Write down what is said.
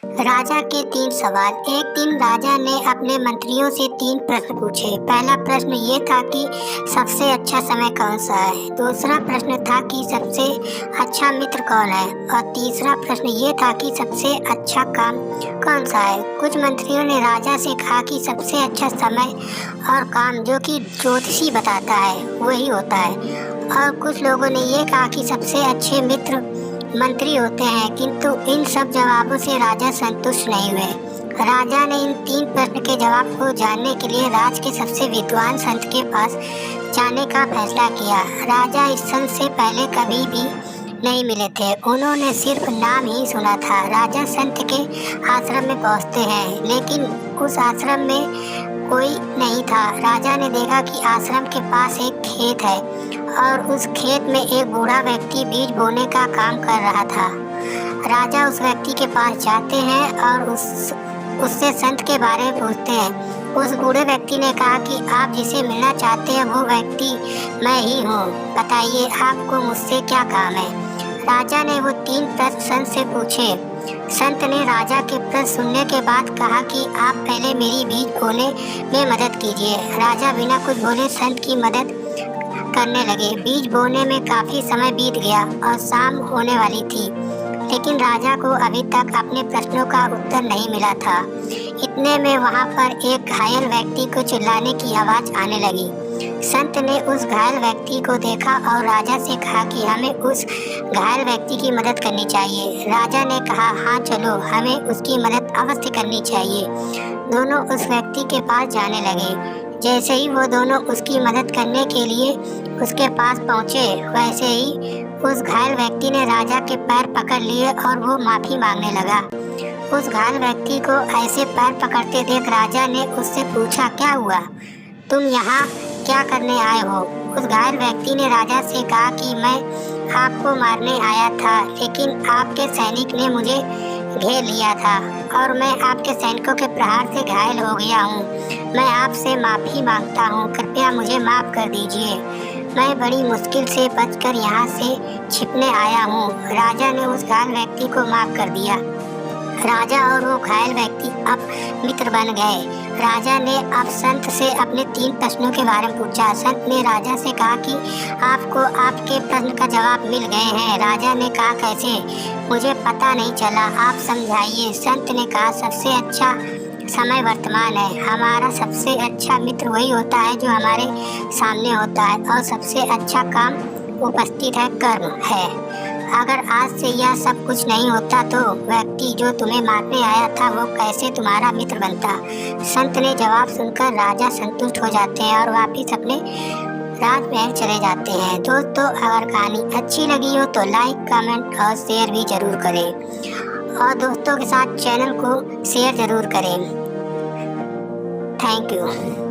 राजा के 3 सवाल। एक दिन राजा ने अपने मंत्रियों से 3 प्रश्न पूछे। पहला प्रश्न ये था कि सबसे अच्छा समय कौन सा है। दूसरा प्रश्न था कि सबसे अच्छा मित्र कौन है। और तीसरा प्रश्न ये था कि सबसे अच्छा काम कौन सा है। कुछ मंत्रियों ने राजा से कहा कि सबसे अच्छा समय और काम जो कि ज्योतिषी बताता है वही होता है। और कुछ लोगों ने ये कहा कि सबसे अच्छे मित्र मंत्री होते हैं। किंतु इन सब जवाबों से राजा संतुष्ट नहीं हुए। राजा ने इन 3 प्रश्न के जवाब को जानने के लिए राज के सबसे विद्वान संत के पास जाने का फैसला किया। राजा इस संत से पहले कभी भी नहीं मिले थे, उन्होंने सिर्फ नाम ही सुना था। राजा संत के आश्रम में पहुंचते हैं, लेकिन उस आश्रम में कोई नहीं था। राजा ने देखा कि आश्रम के पास एक खेत है और उस खेत में एक बूढ़ा व्यक्ति बीज बोने का काम कर रहा था। राजा उस व्यक्ति के पास जाते हैं और उससे संत के बारे में पूछते हैं। उस बूढ़े व्यक्ति ने कहा कि आप जिसे मिलना चाहते हैं वो व्यक्ति मैं ही हूँ, बताइए आपको मुझसे क्या काम है। राजा ने वो 3 प्रश्न संत से पूछे। संत ने राजा के प्रश्न सुनने के बाद कहा कि आप पहले मेरी बीज बोने में मदद कीजिए। राजा बिना कुछ बोले संत की मदद करने लगे। बीज बोने में काफी समय बीत गया और शाम होने वाली थी, लेकिन राजा को अभी तक अपने प्रश्नों का उत्तर नहीं मिला था। इतने में वहां पर एक घायल व्यक्ति को चिल्लाने की आवाज आने लगी। संत ने उस घायल व्यक्ति को देखा और राजा से कहा कि हमें उस घायल व्यक्ति की मदद करनी चाहिए। राजा ने कहा, हाँ चलो, हमें उसकी मदद अवश्य करनी चाहिए। दोनों उस व्यक्ति के पास जाने लगे। जैसे ही वो दोनों उसकी मदद करने के लिए उसके पास पहुँचे, वैसे ही उस घायल व्यक्ति ने राजा के पैर पकड़ लिए और वो माफ़ी मांगने लगा। उस घायल व्यक्ति को ऐसे पैर पकड़ते देख राजा ने उससे पूछा, क्या हुआ, तुम यहाँ क्या करने आए हो। उस घायल व्यक्ति ने राजा से कहा कि मैं आपको मारने आया था, लेकिन आपके सैनिक ने मुझे घेर लिया था और मैं आपके सैनिकों के प्रहार से घायल हो गया हूँ। मैं आपसे माफ़ी मांगता हूँ, कृपया मुझे माफ़ कर दीजिए। मैं बड़ी मुश्किल से बचकर यहाँ से छिपने आया हूँ। राजा ने उस घायल व्यक्ति को माफ़ कर दिया। राजा और वो घायल व्यक्ति अब मित्र बन गए। राजा ने अब संत से अपने 3 प्रश्नों के बारे में पूछा। संत ने राजा से कहा कि आपको आपके प्रश्न का जवाब मिल गए हैं। राजा ने कहा, कैसे, मुझे पता नहीं चला, आप समझाइए। संत ने कहा, सबसे अच्छा समय वर्तमान है। हमारा सबसे अच्छा मित्र वही होता है जो हमारे सामने होता है, और सबसे अच्छा काम उपस्थित है, कर्म है। अगर आज से यह सब कुछ नहीं होता तो व्यक्ति जो तुम्हें मारने आया था वो कैसे तुम्हारा मित्र बनता। संत ने जवाब सुनकर राजा संतुष्ट हो जाते हैं और वापिस अपने राजमहल चले जाते हैं। दोस्तों, अगर कहानी अच्छी लगी हो तो लाइक, कमेंट और शेयर भी जरूर करें, और दोस्तों के साथ चैनल को शेयर जरूर करें। Thank you.